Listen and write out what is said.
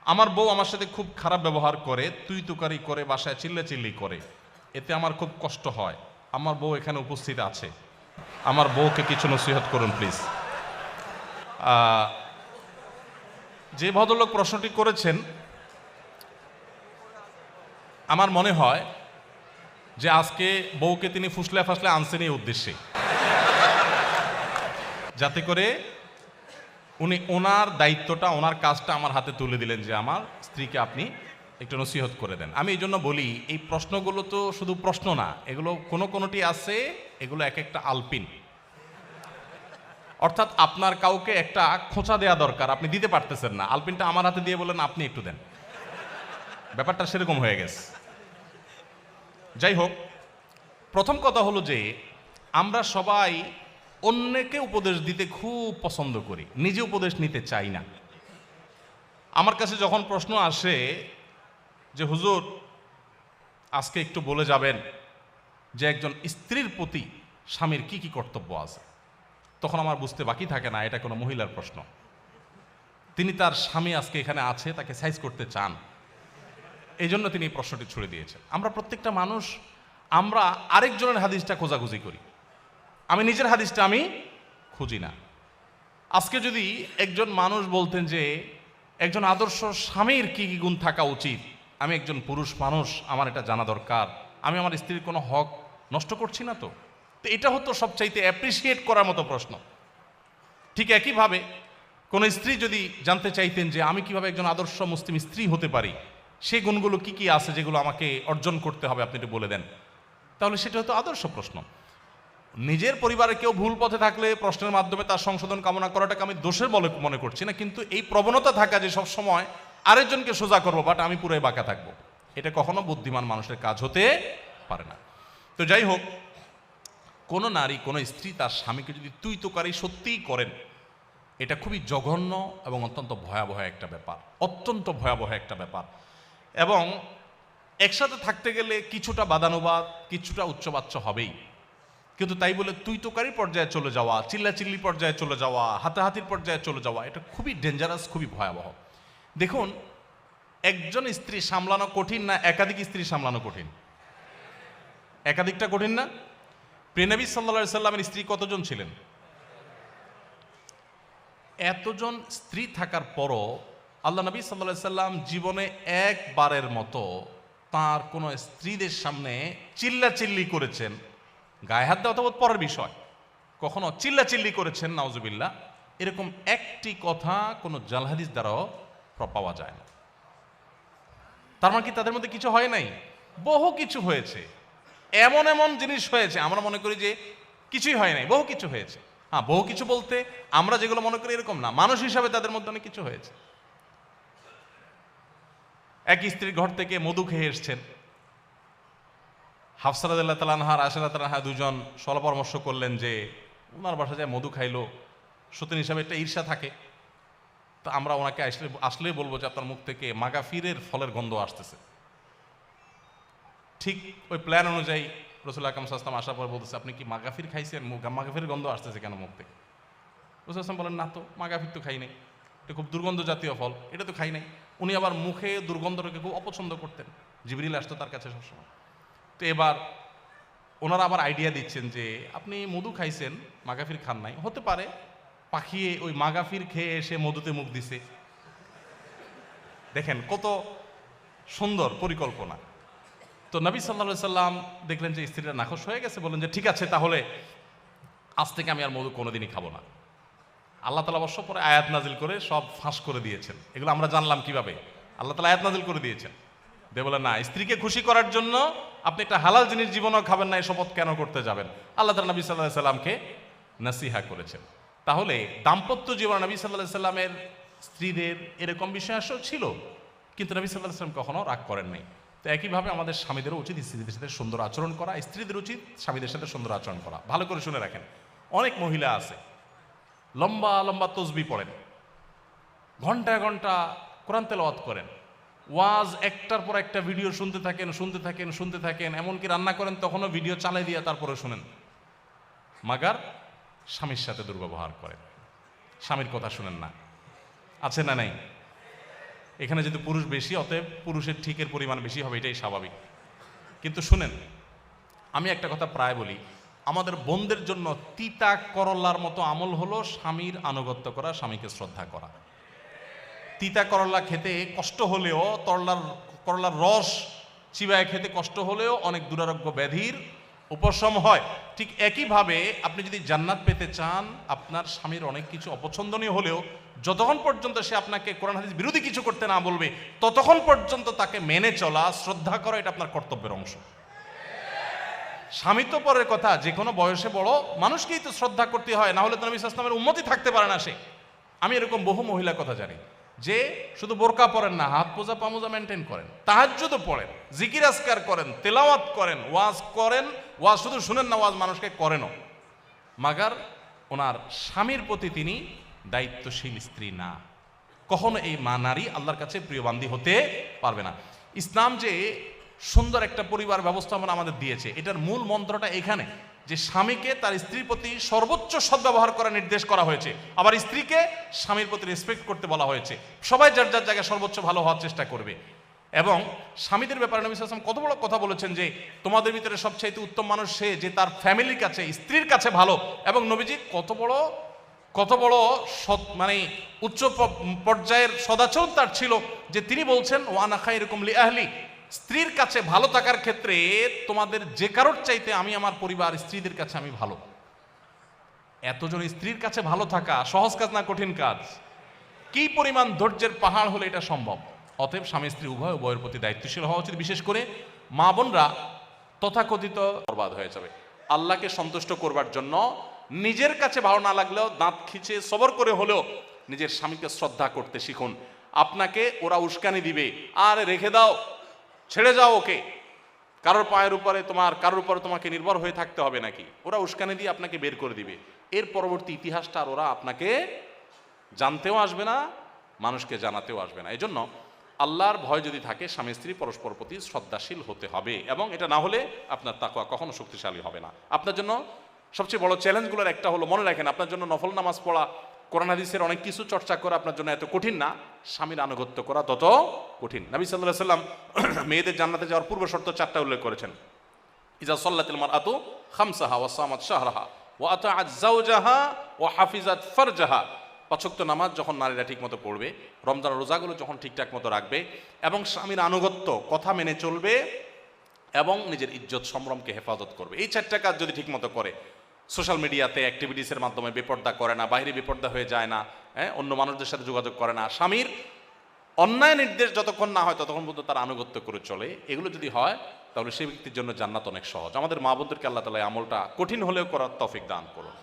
আমার বউ আমার সাথে খুব খারাপ ব্যবহার করে, তুই তুকারি করে, বাসায় চিল্লাচিল্লি করে, এতে আমার খুব কষ্ট হয়। আমার বউ এখানে উপস্থিত আছে, আমার বউকে কিছু নসিহত করুন প্লিজ। যে ভদ্রলোক প্রশ্নটি করেছেন, আমার মনে হয় যে আজকে বউকে তিনি ফুসলে ফাসলে আনছেন এই উদ্দেশ্যে, যাতে করে উনি ওনার দায়িত্বটা, ওনার কাজটা আমার হাতে তুলে দিলেন যে আমার স্ত্রীকে আপনি একটু নসিহত করে দেন। আমি এই জন্য বলি, এই প্রশ্নগুলো তো শুধু প্রশ্ন না, এগুলো কোনোটি আছে, এগুলো এক একটা আলপিন। অর্থাৎ আপনার কাউকে একটা খোঁচা দেওয়া দরকার, আপনি দিতে পারতেছেন না, আলপিনটা আমার হাতে দিয়ে বলেন আপনি একটু দেন, ব্যাপারটা সেরকম হয়ে গেছে। যাই হোক, প্রথম কথা হলো যে আমরা সবাই অন্যকে উপদেশ দিতে খুব পছন্দ করি, নিজে উপদেশ নিতে চাই না। আমার কাছে যখন প্রশ্ন আসে যে হুজুর আজকে একটু বলে যাবেন যে একজন স্ত্রীর প্রতি স্বামীর কি কি কর্তব্য আছে, তখন আমার বুঝতে বাকি থাকে না এটা কোনো মহিলার প্রশ্ন। তিনি তার স্বামী আজকে এখানে আছে, তাকে সাইজ করতে চান, এই জন্য তিনি এই প্রশ্নটি ছুড়ে দিয়েছেন। আমরা প্রত্যেকটা মানুষ আমরা আরেকজনের হাদিসটা খোঁজাখুঁজি করি, আমি নিজের হাদিসটা আমি খুঁজি না। আজকে যদি একজন মানুষ বলতেন যে একজন আদর্শ স্বামীর কি কি গুণ থাকা উচিত, আমি একজন পুরুষ মানুষ, আমার এটা জানা দরকার, আমি আমার স্ত্রীর কোনো হক নষ্ট করছি না তো, এটা হতো সবচাইতে অ্যাপ্রিসিয়েট করার মতো প্রশ্ন। ঠিক একইভাবে কোনো স্ত্রী যদি জানতে চাইতেন যে আমি কিভাবে একজন আদর্শ মুসলিম স্ত্রী হতে পারি, সেই গুণগুলো কি কি আছে যেগুলো আমাকে অর্জন করতে হবে, আপনি একটু বলে দেন, তাহলে সেটা হতো আদর্শ প্রশ্ন। নিজের পরিবারে কেউ ভুল পথে থাকলে প্রশ্নের মাধ্যমে তার সংশোধন কামনা করাটাকে আমি দোষের বলে মনে করছি না, কিন্তু এই প্রবণতা থাকা যে সব সময় আরেকজনকে সোজা করবো বাট আমি পুরোই বাঁকা থাকবো, এটা কখনো বুদ্ধিমান মানুষের কাজ হতে পারে না। তো যাই হোক, কোনো নারী, কোনো স্ত্রী তার স্বামীকে যদি তুই তোকারি সত্যিই করেন, এটা খুবই জঘন্য এবং অত্যন্ত ভয়াবহ একটা ব্যাপার, অত্যন্ত ভয়াবহ একটা ব্যাপার। এবং একসাথে থাকতে গেলে কিছুটা বাদানুবাদ, কিছুটা উচ্চবাচ্য হবেই, কিন্তু তাই বলে তুই তোকারি পর্যায়ে চলে যাওয়া, চিল্লাচিল্লি পর্যায়ে চলে যাওয়া, হাতাহাতির পর্যায়ে চলে যাওয়া, এটা খুবই ডেঞ্জারাস, খুবই ভয়াবহ। দেখুন, একজন স্ত্রী সামলানো কঠিন না একাধিক স্ত্রী সামলানো কঠিন? একাধিকটা কঠিন না? প্রিয়নবী সাল্লাল্লাহু আলাইহি সাল্লামের স্ত্রী কতজন ছিলেন? এতজন স্ত্রী থাকার পরও আল্লাহ নবী সাল্লাল্লাহু আলাইহি সাল্লাম জীবনে একবারের মতো তার কোনো স্ত্রীদের সামনে চিল্লাচিল্লি করেছেন, গায়ে হাত দেওয়া তো পরের বিষয়, কখনো চিল্লাচিল্লি করেছেন নাউজুবিল্লাহ, এরকম একটি কথা কোনো জাল হাদিস দ্বারাও পাওয়া যায় না। তার মানে কি তাদের মধ্যে কিছু হয় নাই? বহু কিছু হয়েছে, এমন এমন জিনিস হয়েছে আমরা মনে করি যে কিছুই হয় নাই, বহু কিছু হয়েছে। হ্যাঁ, বহু কিছু বলতে আমরা যেগুলো মনে করি এরকম না, মানুষ হিসাবে তাদের মধ্যে অনেক কিছু হয়েছে। এক স্ত্রীর ঘর থেকে মধু খেয়ে এসছেন, হাফসা রাদিয়াল্লাহু তাআলা আনহা, আয়েশা রাদিয়াল্লাহু তাআলা আনহা দুজন সলা পরামর্শ করলেন যে ওনার বাসা যায় মধু খাইলো, সতীন হিসাবে একটা ঈর্ষা থাকে, তো আমরা ওনাকে আসলেই বলবো যে আপনার মুখ থেকে মাগাফিরের ফলের গন্ধ আসতেছে। ঠিক ওই প্ল্যান অনুযায়ী রাসূল আকরাম সাল্লাল্লাহু আলাইহি ওয়াসাল্লাম আসার পর বলতেছে, আপনি কি মাগাফির খাইছেন? মাগাফির গন্ধ আসতেছে কেন মুখ থেকে? রাসূল সাল্লাল্লাহু বলেন, না তো, মাগাফির তো খাই নাই, এটা খুব দুর্গন্ধ জাতীয় ফল, এটা তো খাই নাই। উনি আবার মুখে দুর্গন্ধটাকে খুব অপছন্দ করতেন, জিবরিল আসতো তার কাছে সবসময়। তো এবার ওনারা আবার আইডিয়া দিচ্ছেন যে আপনি মধু খাইছেন, মাগাফির খান নাই, হতে পারে পাখিয়ে ওই মাগাফির খেয়ে এসে মধুতে মুখ দিছে। দেখেন কত সুন্দর পরিকল্পনা। তো নবী সাল্লাল্লাহু আলাইহি সাল্লাম দেখলেন যে স্ত্রীরা নাখোশ হয়ে গেছে, বলেন যে ঠিক আছে, তাহলে আজ থেকে আমি আর মধু কোনোদিনই খাবো না। আল্লাহ তাআলা অবশ্য পরে আয়াত নাজিল করে সব ফাঁস করে দিয়েছেন। এগুলো আমরা জানলাম কিভাবে? আল্লাহ তাআলা আয়াত নাজিল করে দিয়েছেন, দিয়ে বলে না, স্ত্রীকে খুশি করার জন্য আপনি একটা হালাল জিনিস জীবনেও খাবেন না, এই শপথ কেন করতে যাবেন? আল্লাহ তাআলা নবী সাল্লাল্লাহু আলাইহি সাল্লামকে নসিহা করেছেন। তাহলে দাম্পত্য জীবনে নবী সাল্লাল্লাহু আলাইহি সাল্লামের স্ত্রীদের এরকম বিষয় আসলে ছিল, কিন্তু নবী সাল্লাল্লাহু আলাইহি সাল্লাম কখনো রাগ করেন নাই। তো একইভাবে আমাদের স্বামীদেরও উচিত স্ত্রীদের সাথে সুন্দর আচরণ করা, স্ত্রীদের উচিত স্বামীদের সাথে সুন্দর আচরণ করা। ভালো করে শুনে রাখেন, অনেক মহিলা আছে লম্বা লম্বা তসবিহ পড়েন, ঘন্টা ঘন্টা কোরআন তেলাওয়াত করেন, ওয়াজ একটার পর একটা ভিডিও শুনতে থাকেন, শুনতে থাকেন, শুনতে থাকেন, এমনকি রান্না করেন তখনও ভিডিও চালাই দিয়ে তারপরে শুনেন, মাগার স্বামীর সাথে দুর্ব্যবহার করেন, স্বামীর কথা শুনেন না। আছে না নাই? এখানে যদি পুরুষ বেশি, অতএব পুরুষের ঠিকের পরিমাণ বেশি হবে, এটাই স্বাভাবিক। কিন্তু শুনেন, আমি একটা কথা প্রায় বলি, আমাদের বোনদের জন্য তিতা করল্লার মতো আমল হলো স্বামীর আনুগত্য করা, স্বামীকে শ্রদ্ধা করা। তিতা করল্লা খেতে কষ্ট হলেও, করলার রস চিবায় খেতে কষ্ট হলেও অনেক দুরারোগ্য ব্যাধির উপশম হয়। ঠিক একইভাবে আপনি যদি জান্নাত পেতে চান, আপনার স্বামীর অনেক কিছু অপছন্দনীয় হলেও যতক্ষণ পর্যন্ত সে আপনাকে কোরআন হাদিস বিরোধী কিছু করতে না বলবে, ততক্ষণ পর্যন্ত তাকে মেনে চলা, শ্রদ্ধা করা, এটা আপনার কর্তব্যের অংশ। স্বামী তো পরের কথা, যে কোনো বয়সে বড় মানুষকেই তো শ্রদ্ধা করতে হয়, না হলে তো নবী সাল্লাল্লাহু আলাইহি ওয়াসাল্লামের উম্মতই থাকতে পারে না সে। আমি এরকম বহু মহিলার কথা জানি যে শুধু বোরকা পরেন না, হাত পোজা পামোজা মেনটেন করেন, তাহাজ্জুদও পড়েন, জিকির আজকার করেন, তেলাওয়াত করেন, ওয়াজ শুধু শুনেন না, ওয়াজ মানুষকে করেনও, মাগার ওনার স্বামীর প্রতি তিনি দায়িত্বশীল স্ত্রী না। কখনো এই মা নারী আল্লাহর কাছে প্রিয় বান্দী হতে পারবে না। ইসলাম যে সুন্দর একটা পরিবার ব্যবস্থাপনা আমাদের দিয়েছে, এটার মূল মন্ত্রটা এখানে যে স্বামীকে তার স্ত্রীর প্রতি সর্বোচ্চ সদ্ব্যবহার করার নির্দেশ করা হয়েছে, আবার স্ত্রীকে স্বামীর প্রতি রেসপেক্ট করতে বলা হয়েছে। সবাই যার যার জায়গায় সর্বোচ্চ ভালো হওয়ার চেষ্টা করবে। এবং স্বামীদের ব্যাপারে নবী সাল্লাল্লাহু আলাইহি ওয়াসাল্লাম কত বড় কথা বলেছেন যে তোমাদের ভিতরে সবচাইতে উত্তম মানুষ সে যে তার ফ্যামিলির কাছে, স্ত্রীর কাছে ভালো। এবং নবীজি কত বড় মানে উচ্চ পর্যায়ের সদাচরণ তার ছিল যে তিনি বলছেন ওয়ানা খায়রুকুম লি আহলি, স্ত্রীর কাছে ভালো থাকার ক্ষেত্রে তোমাদের যে কারোর চাইতে আমি আমার পরিবার স্ত্রীদের কাছে আমি ভালো। এতজন স্ত্রীর কাছে ভালো থাকা সহজ কাজ না, কঠিন কাজ? কি পরিমাণ ধৈর্যের পাহাড় হলে এটা সম্ভব? অতএব স্বামী স্ত্রী উভয়ের প্রতি দায়িত্বশীল হওয়া উচিত। বিশেষ করে মা বোনরা তথাকথিত বরবাদ হয়ে যাবে। আল্লাহকে সন্তুষ্ট করবার জন্য নিজের কাছে ভালো না লাগলেও দাঁত খিচে সবর করে হলেও নিজের স্বামীকে শ্রদ্ধা করতে শিখুন। আপনাকে ওরা উস্কানি দিবে, আর রেখে দাও, ছেড়ে যাও ওকে, কারোর উপরে তোমাকে নির্ভর হয়ে থাকতে হবে নাকি? ওরা উস্কানি দিয়ে আপনাকে বের করে দিবে। এর পরবর্তী ইতিহাসটা আর ওরা আপনাকে জানতেও আসবে না, মানুষকে জানাতেও আসবে না। এই জন্য আল্লাহর ভয় যদি থাকে, স্বামী স্ত্রী পরস্পর প্রতি শ্রদ্ধাশীল হতে হবে, এবং এটা না হলে আপনার তাকওয়া কখনো শক্তিশালী হবে না। আপনার জন্য সবচেয়ে বড় চ্যালেঞ্জগুলোর একটা হলো, মনে রাখেন, আপনার জন্য নফল নামাজ পড়া, কোরআন হাদিসের অনেক কিছু চর্চা করা আপনার জন্য এত কঠিন না, স্বামীর আনুগত্য করা তত কঠিন। নবী সাল্লাল্লাহু আলাইহি ওয়াসাল্লাম মেয়েদের জান্নাতে যাওয়ার পূর্ব শর্ত 4টা উল্লেখ করেছেন। ইজা সাল্লাতিল মারআতু খামসাহা ওয়া সামাত শাহরাহা ওয়া আতাআত যাওজাহা ওয়া হাফিজাত ফারজাহা। 5 ওয়াক্ত নামাজ যখন নারীরা ঠিকমতো পড়বে, রমজান রোজাগুলো যখন ঠিকঠাক মতো রাখবে, এবং স্বামীর আনুগত্য, কথা মেনে চলবে, এবং নিজের ইজ্জত সম্ভ্রমকে হেফাজত করবে, এই 4টা কাজ যদি ঠিকমতো করে, সোশ্যাল মিডিয়াতে অ্যাক্টিভিটিসের মাধ্যমে বেপর্দা করে না, বাইরে বেপর্দা হয়ে যায় না, অন্য মানুষদের সাথে যোগাযোগ করে না, স্বামীর অন্যায় নির্দেশ যতক্ষণ না হয় ততক্ষণ পর্যন্ত তার আনুগত্য করে চলে, এগুলো যদি হয় তাহলে সেই ব্যক্তির জন্য জান্নাত অনেক সহজ। আমাদের মা বোনদেরকে আল্লাহ তাআলা আমলটা কঠিন হলেও করার তৌফিক দান করুন।